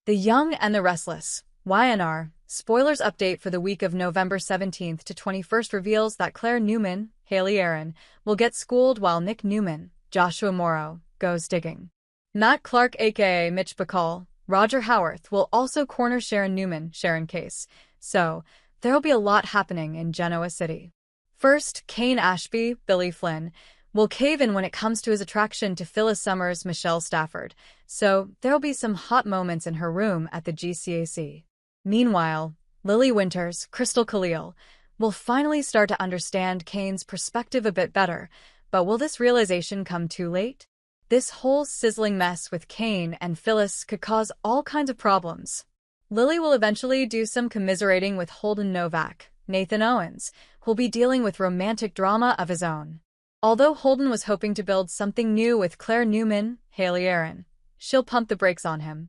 The Young and the Restless, YNR, spoilers update for the week of November 17th to 21st reveals that Claire Newman, Haley Aaron, will get schooled while Nick Newman, Joshua Morrow, goes digging. Matt Clark aka Mitch Bacall, Roger Howarth will also corner Sharon Newman, Sharon Case, so there'll be a lot happening in Genoa City. First, Kane Ashby, Billy Flynn, will cave in when it comes to his attraction to Phyllis Summers' Michelle Stafford, so there'll be some hot moments in her room at the GCAC. Meanwhile, Lily Winters, Crystal Khalil, will finally start to understand Kane's perspective a bit better, but will this realization come too late? This whole sizzling mess with Kane and Phyllis could cause all kinds of problems. Lily will eventually do some commiserating with Holden Novak, Nathan Owens, who'll be dealing with romantic drama of his own. Although Holden was hoping to build something new with Claire Newman, Haley Aaron, she'll pump the brakes on him.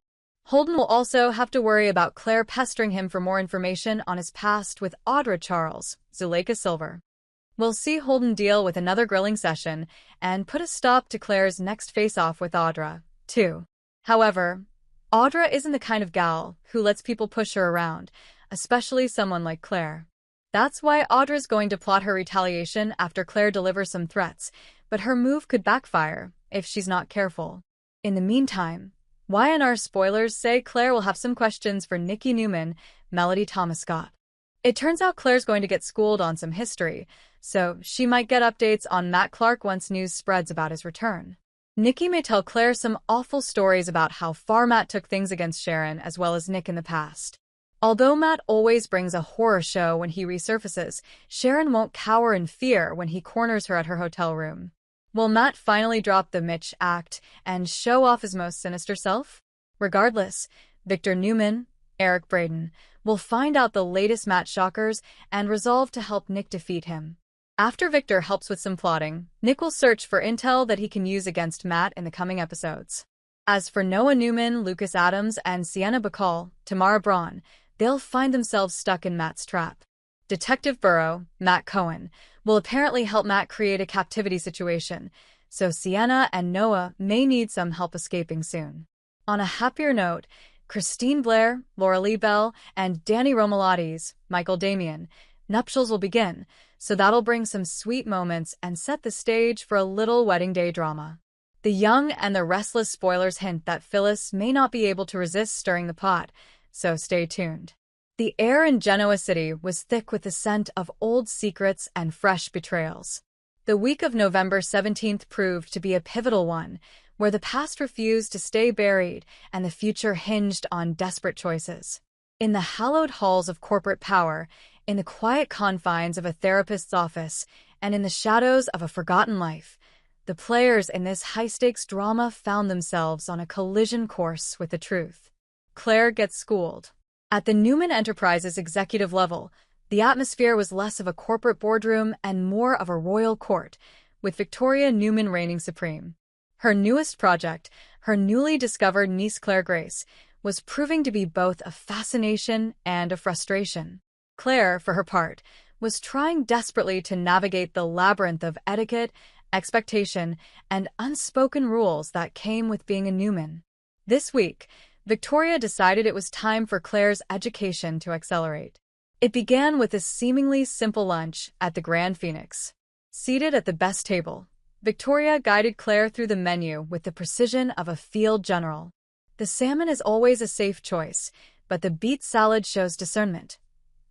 Holden will also have to worry about Claire pestering him for more information on his past with Audra Charles, Zuleika Silver. We'll see Holden deal with another grilling session and put a stop to Claire's next face-off with Audra, too. However, Audra isn't the kind of gal who lets people push her around, especially someone like Claire. That's why Audra's going to plot her retaliation after Claire delivers some threats, but her move could backfire if she's not careful. In the meantime, YNR spoilers say Claire will have some questions for Nikki Newman, Melody Thomas Scott. It turns out Claire's going to get schooled on some history, so she might get updates on Matt Clark once news spreads about his return. Nikki may tell Claire some awful stories about how far Matt took things against Sharon as well as Nick in the past. Although Matt always brings a horror show when he resurfaces, Sharon won't cower in fear when he corners her at her hotel room. Will Matt finally drop the Mitch act and show off his most sinister self? Regardless, Victor Newman, Eric Braden, will find out the latest Matt shockers and resolve to help Nick defeat him. After Victor helps with some plotting, Nick will search for intel that he can use against Matt in the coming episodes. As for Noah Newman, Lucas Adams, and Sienna Bacall, Tamara Braun, they'll find themselves stuck in Matt's trap. Detective Burrow, Matt Cohen, will apparently help Matt create a captivity situation, so Sienna and Noah may need some help escaping soon. On a happier note, Christine Blair, Laura Lee Bell, and Danny Romolotti's, Michael Damian, nuptials will begin, so that'll bring some sweet moments and set the stage for a little wedding day drama. The Young and the Restless spoilers hint that Phyllis may not be able to resist stirring the pot, so stay tuned. The air in Genoa City was thick with the scent of old secrets and fresh betrayals. The week of November 17th proved to be a pivotal one, where the past refused to stay buried and the future hinged on desperate choices. In the hallowed halls of corporate power, in the quiet confines of a therapist's office, and in the shadows of a forgotten life, the players in this high-stakes drama found themselves on a collision course with the truth. Claire gets schooled. At the Newman Enterprises executive level, the atmosphere was less of a corporate boardroom and more of a royal court, with Victoria Newman reigning supreme. Her newest project, her newly discovered niece Claire Grace, was proving to be both a fascination and a frustration. Claire, for her part, was trying desperately to navigate the labyrinth of etiquette, expectation, and unspoken rules that came with being a Newman. This week, Victoria decided it was time for Claire's education to accelerate. It began with a seemingly simple lunch at the Grand Phoenix. Seated at the best table, Victoria guided Claire through the menu with the precision of a field general. The salmon is always a safe choice, but the beet salad shows discernment,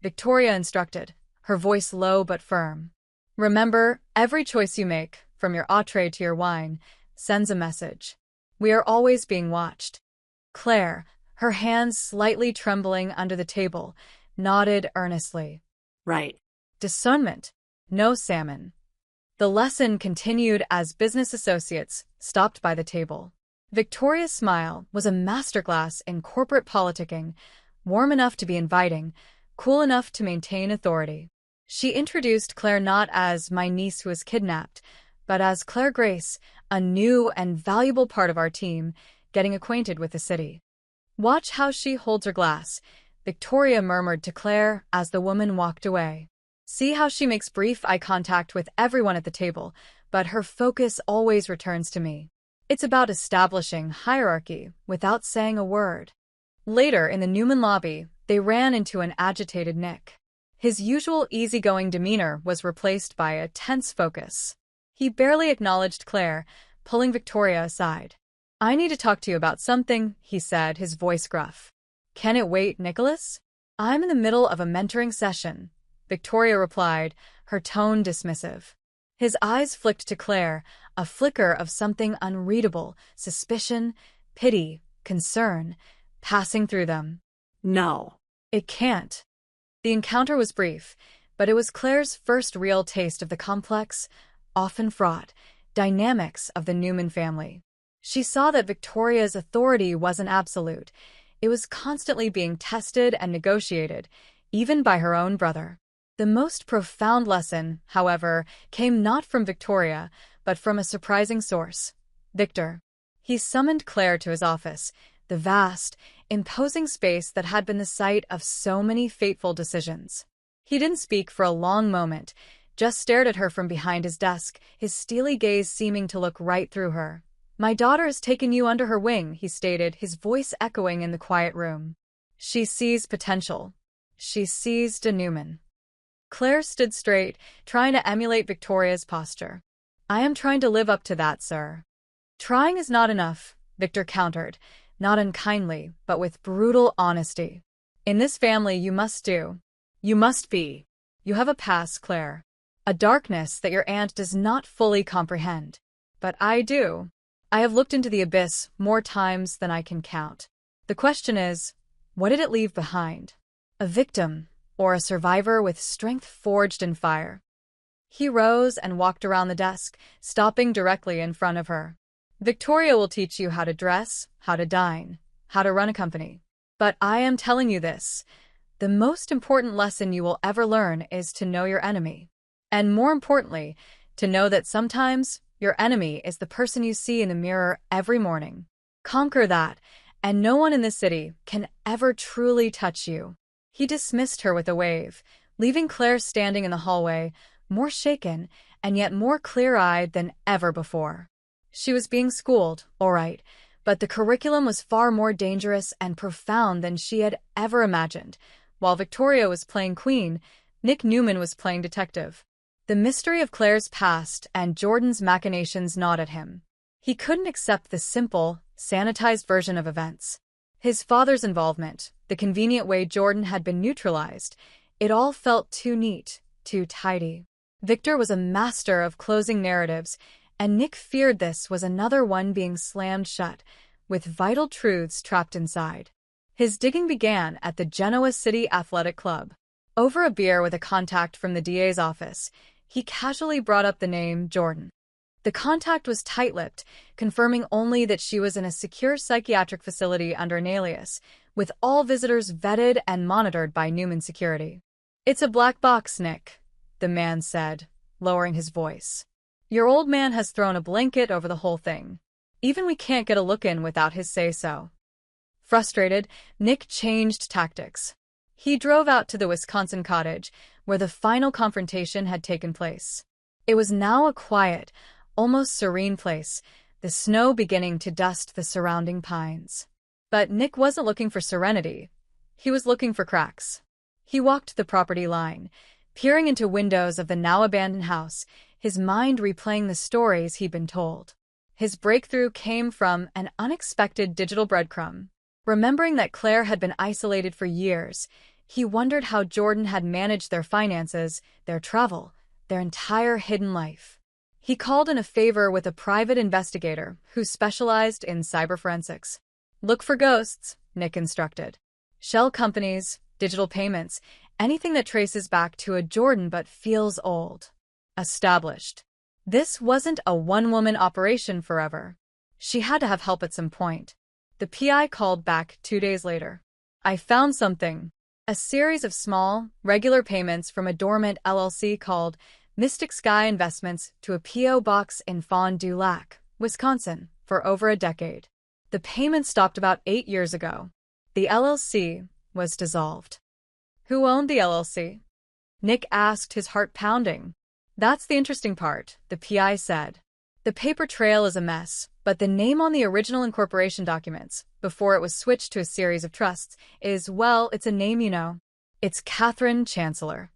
Victoria instructed, her voice low but firm. Remember, every choice you make, from your entree to your wine, sends a message. We are always being watched. Claire, her hands slightly trembling under the table, nodded earnestly. Right. Discernment. No salmon. The lesson continued as business associates stopped by the table. Victoria's smile was a masterclass in corporate politicking, warm enough to be inviting, cool enough to maintain authority. She introduced Claire not as my niece who was kidnapped, but as Claire Grace, a new and valuable part of our team, getting acquainted with the city. Watch how she holds her glass, Victoria murmured to Claire as the woman walked away. See how she makes brief eye contact with everyone at the table, but her focus always returns to me. It's about establishing hierarchy without saying a word. Later, in the Newman lobby, they ran into an agitated Nick. His usual easygoing demeanor was replaced by a tense focus. He barely acknowledged Claire, pulling Victoria aside. "I need to talk to you about something," he said, his voice gruff. "Can it wait, Nicholas?" "I'm in the middle of a mentoring session," Victoria replied, her tone dismissive. His eyes flicked to Claire, a flicker of something unreadable, suspicion, pity, concern, passing through them. "No. "It can't." The encounter was brief, but it was Claire's first real taste of the complex, often fraught, dynamics of the Newman family. She saw that Victoria's authority wasn't absolute. It was constantly being tested and negotiated, even by her own brother. The most profound lesson, however, came not from Victoria, but from a surprising source: Victor. He summoned Claire to his office, the vast, imposing space that had been the site of so many fateful decisions. He didn't speak for a long moment, just stared at her from behind his desk, his steely gaze seeming to look right through her. "My daughter has taken you under her wing," he stated, his voice echoing in the quiet room. "She sees potential. She sees a Newman." Claire stood straight, trying to emulate Victoria's posture. "I am trying to live up to that, sir." "Trying is not enough," Victor countered, not unkindly, but with brutal honesty. "In this family you must do. You must be. You have a past, Claire. A darkness that your aunt does not fully comprehend. But I do. I have looked into the abyss more times than I can count. The question is, what did it leave behind? A victim, or a survivor with strength forged in fire?" He rose and walked around the desk, stopping directly in front of her. "Victoria will teach you how to dress, how to dine, how to run a company. But I am telling you this: the most important lesson you will ever learn is to know your enemy. And more importantly, to know that sometimes your enemy is the person you see in the mirror every morning. Conquer that, and no one in this city can ever truly touch you." He dismissed her with a wave, leaving Claire standing in the hallway, more shaken and yet more clear-eyed than ever before. She was being schooled, all right, but the curriculum was far more dangerous and profound than she had ever imagined. While Victoria was playing queen, Nick Newman was playing detective. The mystery of Claire's past and Jordan's machinations gnawed at him. He couldn't accept the simple, sanitized version of events. His father's involvement, the convenient way Jordan had been neutralized, it all felt too neat, too tidy. Victor was a master of closing narratives, and Nick feared this was another one being slammed shut, with vital truths trapped inside. His digging began at the Genoa City Athletic Club. Over a beer with a contact from the DA's office, he casually brought up the name Jordan. The contact was tight-lipped, confirming only that she was in a secure psychiatric facility under an alias, with all visitors vetted and monitored by Newman security. "It's a black box, Nick," the man said, lowering his voice. "Your old man has thrown a blanket over the whole thing. Even we can't get a look in without his say-so." Frustrated, Nick changed tactics. He drove out to the Wisconsin cottage, where the final confrontation had taken place. It was now a quiet, almost serene place, the snow beginning to dust the surrounding pines. But Nick wasn't looking for serenity. He was looking for cracks. He walked the property line, peering into windows of the now-abandoned house, his mind replaying the stories he'd been told. His breakthrough came from an unexpected digital breadcrumb. Remembering that Claire had been isolated for years, he wondered how Jordan had managed their finances, their travel, their entire hidden life. He called in a favor with a private investigator who specialized in cyberforensics. "Look for ghosts," Nick instructed. "Shell companies, digital payments, anything that traces back to a Jordan but feels old. Established." This wasn't a one-woman operation forever. She had to have help at some point. The PI called back 2 days later. "I found something." A series of small, regular payments from a dormant LLC called Mystic Sky Investments to a P.O. box in Fond du Lac, Wisconsin, for over a decade. The payment stopped about 8 years ago. The LLC was dissolved. "Who owned the LLC?" Nick asked, his heart pounding. "That's the interesting part," the PI said. "The paper trail is a mess, But the name on the original incorporation documents, before it was switched to a series of trusts, is, well, it's a name you know. It's Catherine Chancellor.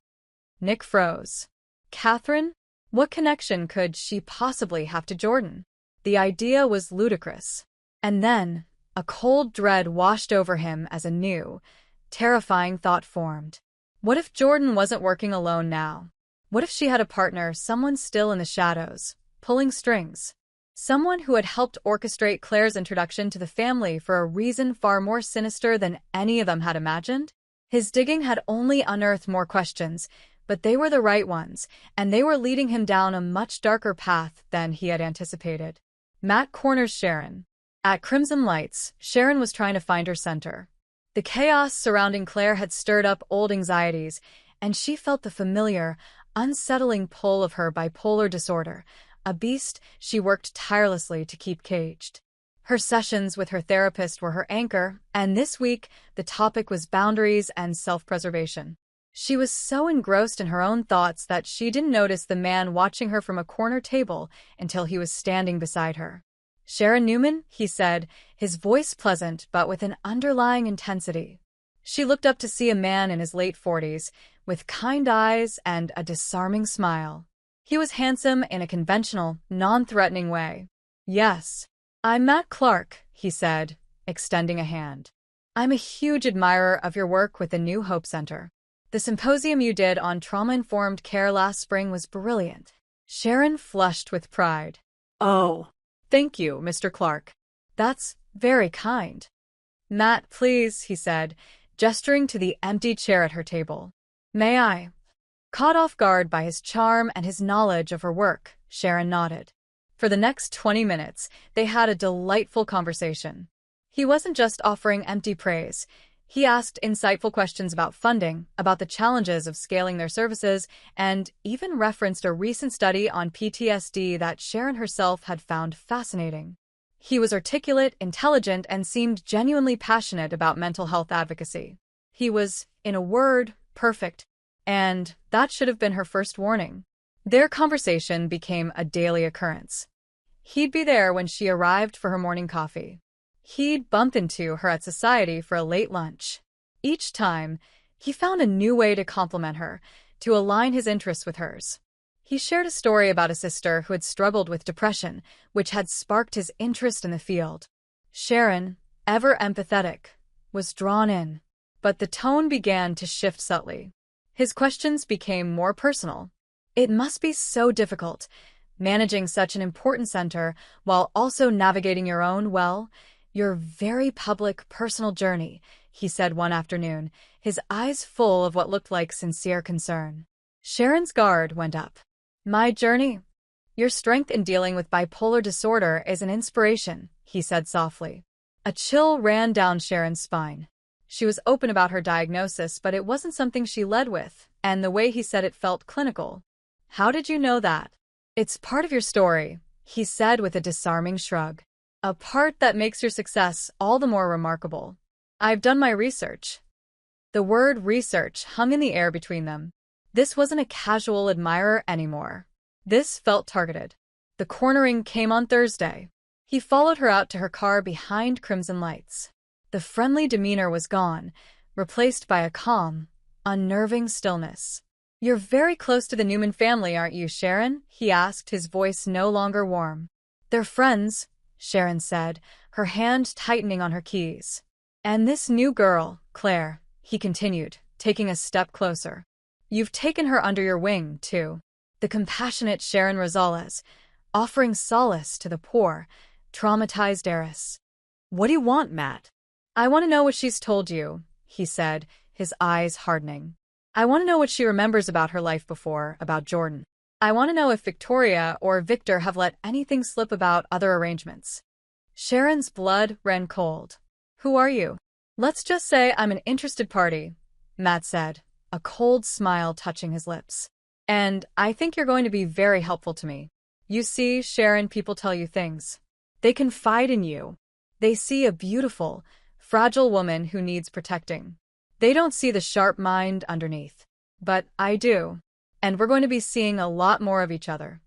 Nick froze. Catherine? What connection could she possibly have to Jordan? The idea was ludicrous. And then, a cold dread washed over him as a new, terrifying thought formed. What if Jordan wasn't working alone now? What if she had a partner, someone still in the shadows, pulling strings? Someone who had helped orchestrate Claire's introduction to the family for a reason far more sinister than any of them had imagined? His digging had only unearthed more questions, but they were the right ones, and they were leading him down a much darker path than he had anticipated. Matt corners Sharon. At Crimson Lights, Sharon was trying to find her center. The chaos surrounding Claire had stirred up old anxieties, and she felt the familiar, unsettling pull of her bipolar disorder, a beast she worked tirelessly to keep caged. Her sessions with her therapist were her anchor, and this week the topic was boundaries and self-preservation. She was so engrossed in her own thoughts that she didn't notice the man watching her from a corner table until he was standing beside her. "Sharon Newman," he said, his voice pleasant but with an underlying intensity. She looked up to see a man in his late 40s, with kind eyes and a disarming smile. He was handsome in a conventional, non-threatening way. "Yes. I'm Matt Clark," he said, extending a hand. "I'm a huge admirer of your work with the New Hope Center. The symposium you did on trauma-informed care last spring was brilliant." Sharon flushed with pride. "Oh, thank you, Mr. Clark. That's very kind." "Matt, please," he said, gesturing to the empty chair at her table. "May I?" Caught off guard by his charm and his knowledge of her work, Sharon nodded. For the next 20 minutes, they had a delightful conversation. He wasn't just offering empty praise. He asked insightful questions about funding, about the challenges of scaling their services, and even referenced a recent study on PTSD that Sharon herself had found fascinating. He was articulate, intelligent, and seemed genuinely passionate about mental health advocacy. He was, in a word, perfect. And that should have been her first warning. Their conversation became a daily occurrence. He'd be there when she arrived for her morning coffee. He'd bump into her at Society for a late lunch. Each time, he found a new way to compliment her, to align his interests with hers. He shared a story about a sister who had struggled with depression, which had sparked his interest in the field. Sharon, ever empathetic, was drawn in. But the tone began to shift subtly. His questions became more personal. "It must be so difficult, managing such an important center while also navigating your own, well, your very public, personal journey," he said one afternoon, his eyes full of what looked like sincere concern. Sharon's guard went up. "My journey? Your strength in dealing with bipolar disorder is an inspiration," he said softly. A chill ran down Sharon's spine. She was open about her diagnosis, but it wasn't something she led with, and the way he said it felt clinical. "How did you know that?" "It's part of your story," he said with a disarming shrug. "A part that makes your success all the more remarkable. I've done my research." The word research hung in the air between them. This wasn't a casual admirer anymore. This felt targeted. The cornering came on Thursday. He followed her out to her car behind Crimson Lights. The friendly demeanor was gone, replaced by a calm, unnerving stillness. "You're very close to the Newman family, aren't you, Sharon?" he asked, his voice no longer warm. "They're friends," Sharon said, her hand tightening on her keys. "And this new girl, Claire," he continued, taking a step closer. "You've taken her under your wing, too." The compassionate Sharon Rosales, offering solace to the poor, traumatized heiress. "What do you want, Matt?" "I want to know what she's told you," he said, his eyes hardening. "I want to know what she remembers about her life before, about Jordan. I want to know if Victoria or Victor have let anything slip about other arrangements." Sharon's blood ran cold. "Who are you?" "Let's just say I'm an interested party," Matt said, a cold smile touching his lips. "And I think you're going to be very helpful to me. You see, Sharon, people tell you things. They confide in you. They see a beautiful, fragile woman who needs protecting. They don't see the sharp mind underneath. But I do. And we're going to be seeing a lot more of each other."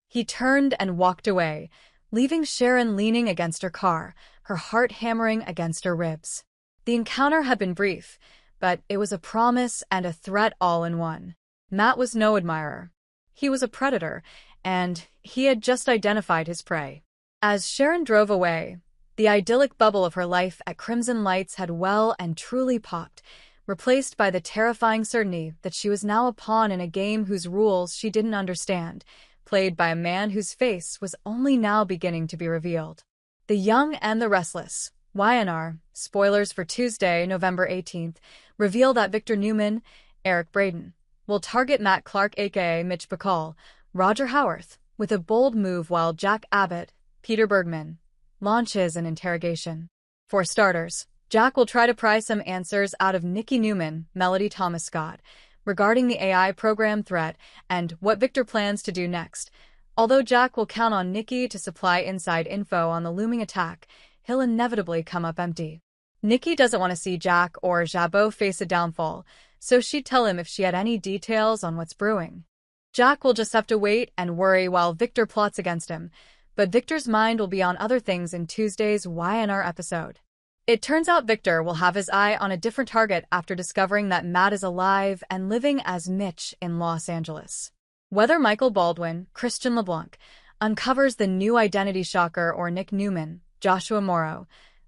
He turned and walked away, leaving Sharon leaning against her car, her heart hammering against her ribs. The encounter had been brief, but it was a promise and a threat all in one. Matt was no admirer. He was a predator, and he had just identified his prey. As Sharon drove away, the idyllic bubble of her life at Crimson Lights had well and truly popped, replaced by the terrifying certainty that she was now a pawn in a game whose rules she didn't understand, played by a man whose face was only now beginning to be revealed. The Young and the Restless, YNR, spoilers for Tuesday, November 18th, reveal that Victor Newman, Eric Braeden, will target Matt Clark aka Mitch Bacall, Roger Howarth, with a bold move while Jack Abbott, Peter Bergman, launches an interrogation. For starters, Jack will try to pry some answers out of Nikki Newman, Melody Thomas Scott, regarding the AI program threat and what Victor plans to do next. Although Jack will count on Nikki to supply inside info on the looming attack, he'll inevitably come up empty. Nikki doesn't want to see Jack or Jabot face a downfall, so she'd tell him if she had any details on what's brewing. Jack will just have to wait and worry while Victor plots against him, but Victor's mind will be on other things in Tuesday's YNR episode. It turns out Victor will have his eye on a different target after discovering that Matt is alive and living as Mitch in Los Angeles. Whether Michael Baldwin, Christian LeBlanc, uncovers the new identity shocker or Nick Newman, Joshua Morrow,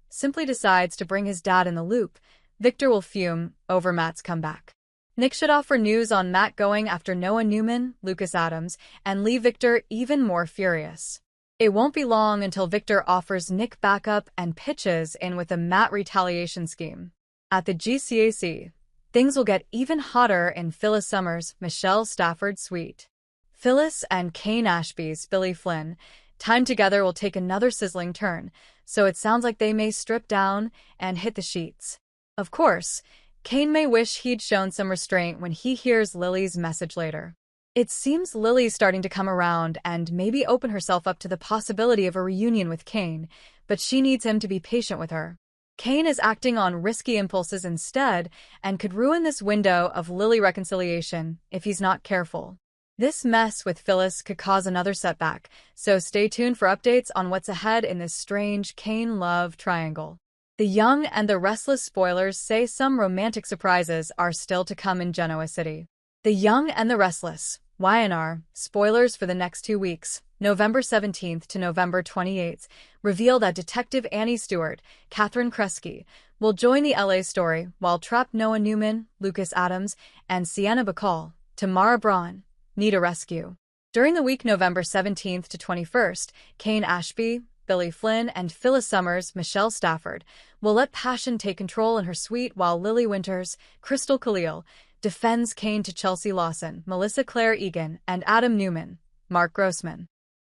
simply decides to bring his dad in the loop, Victor will fume over Matt's comeback. Nick should offer news on Matt going after Noah Newman, Lucas Adams, and leave Victor even more furious. It won't be long until Victor offers Nick backup and pitches in with a Matt retaliation scheme. At the GCAC, things will get even hotter in Phyllis Summers' Michelle Stafford suite. Phyllis and Kane Ashby's Billy Flynn, time together will take another sizzling turn, so it sounds like they may strip down and hit the sheets. Of course, Kane may wish he'd shown some restraint when he hears Lily's message later. It seems Lily's starting to come around and maybe open herself up to the possibility of a reunion with Kane, but she needs him to be patient with her. Kane is acting on risky impulses instead and could ruin this window of Lily reconciliation if he's not careful. This mess with Phyllis could cause another setback, so stay tuned for updates on what's ahead in this strange Kane-love triangle. The Young and the Restless spoilers say some romantic surprises are still to come in Genoa City. The Young and the Restless, YNR, spoilers for the next 2 weeks, November 17th to November 28th, reveal that Detective Annie Stewart, Catherine Kresge, will join the LA story while trapped Noah Newman, Lucas Adams, and Sienna Bacall, Tamara Braun, need a rescue. During the week November 17th to 21st, Kane Ashby, Billy Flynn, and Phyllis Summers, Michelle Stafford, will let passion take control in her suite while Lily Winters, Crystal Khalil, defends Kane to Chelsea Lawson, Melissa Claire Egan, and Adam Newman, Mark Grossman.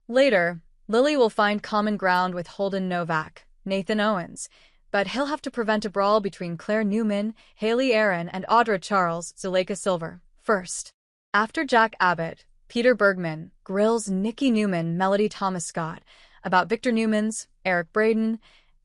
Later, Lily will find common ground with Holden Novak, Nathan Owens, but he'll have to prevent a brawl between Claire Newman, Haley Aaron, and Audra Charles, Zuleika Silver, first. After Jack Abbott, Peter Bergman grills Nikki Newman, Melody Thomas Scott, about Victor Newman's, Eric Braeden,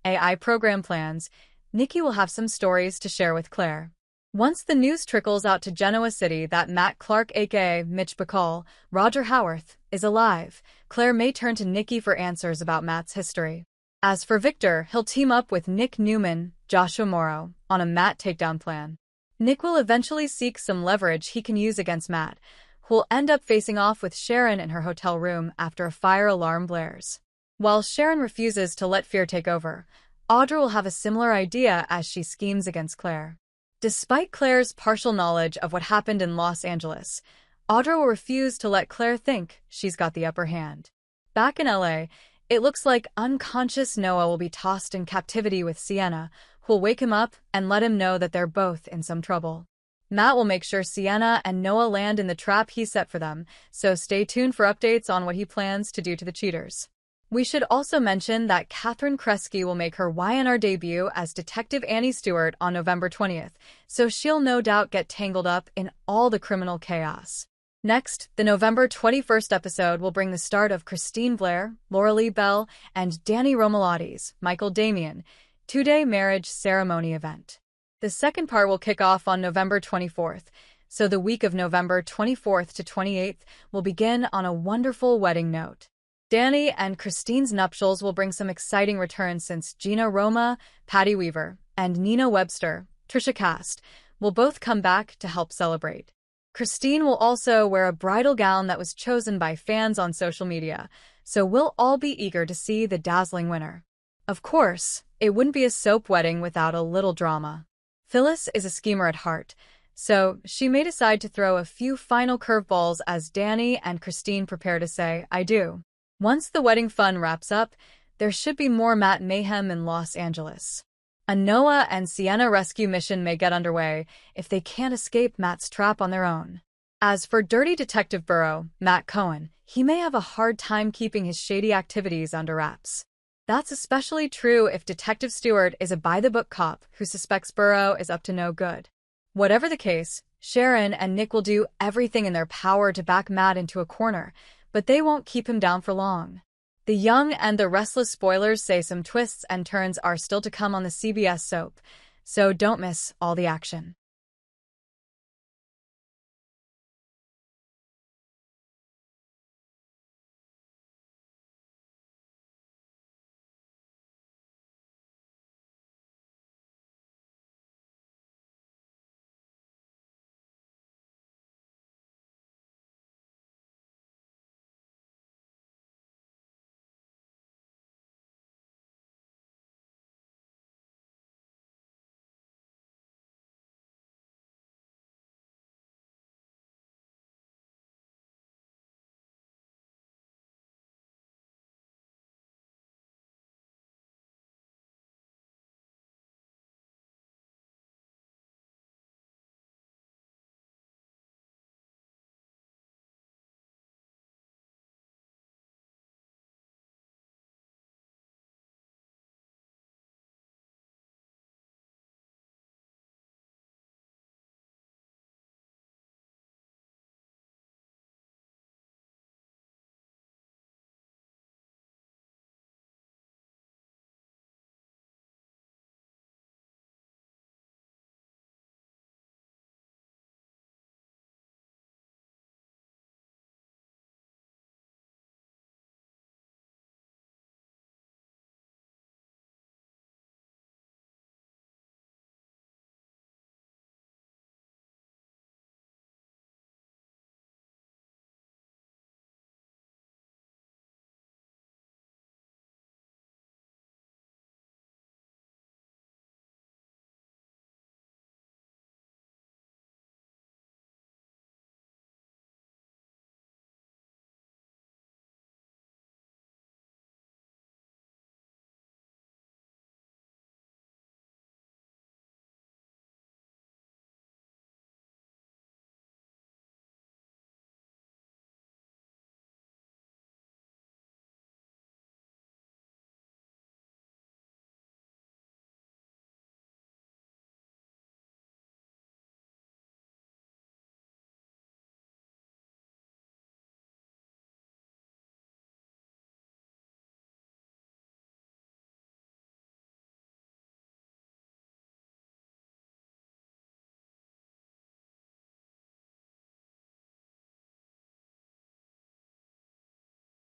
AI program plans, Nikki will have some stories to share with Claire. Once the news trickles out to Genoa City that Matt Clark aka Mitch Bacall, Roger Howarth, is alive, Claire may turn to Nikki for answers about Matt's history. As for Victor, he'll team up with Nick Newman, Joshua Morrow, on a Matt takedown plan. Nick will eventually seek some leverage he can use against Matt, who'll end up facing off with Sharon in her hotel room after a fire alarm blares. While Sharon refuses to let fear take over, Audra will have a similar idea as she schemes against Claire. Despite Claire's partial knowledge of what happened in Los Angeles, Audra will refuse to let Claire think she's got the upper hand. Back in LA, it looks like unconscious Noah will be tossed in captivity with Sienna, who'll wake him up and let him know that they're both in some trouble. Matt will make sure Sienna and Noah land in the trap he set for them, so stay tuned for updates on what he plans to do to the cheaters. We should also mention that Catherine Kresge will make her YNR debut as Detective Annie Stewart on November 20th, so she'll no doubt get tangled up in all the criminal chaos. Next, the November 21st episode will bring the start of Christine Blair, Laura Lee Bell, and Danny Romelotti's Michael Damian two-day marriage ceremony event. The second part will kick off on November 24th, so the week of November 24th to 28th will begin on a wonderful wedding note. Danny and Christine's nuptials will bring some exciting returns since Gina Roma, Patty Weaver, and Nina Webster, Trisha Cast, will both come back to help celebrate. Christine will also wear a bridal gown that was chosen by fans on social media, so we'll all be eager to see the dazzling winner. Of course, it wouldn't be a soap wedding without a little drama. Phyllis is a schemer at heart, so she may decide to throw a few final curveballs as Danny and Christine prepare to say, "I do." Once the wedding fun wraps up, there should be more Matt mayhem in Los Angeles. A Noah and Sienna rescue mission may get underway if they can't escape Matt's trap on their own. As for Dirty Detective Burrow, Matt Cohen, he may have a hard time keeping his shady activities under wraps. That's especially true if Detective Stewart is a by-the-book cop who suspects Burrow is up to no good. Whatever the case, Sharon and Nick will do everything in their power to back Matt into a corner, but they won't keep him down for long. The Young and the Restless spoilers say some twists and turns are still to come on the CBS soap, so don't miss all the action.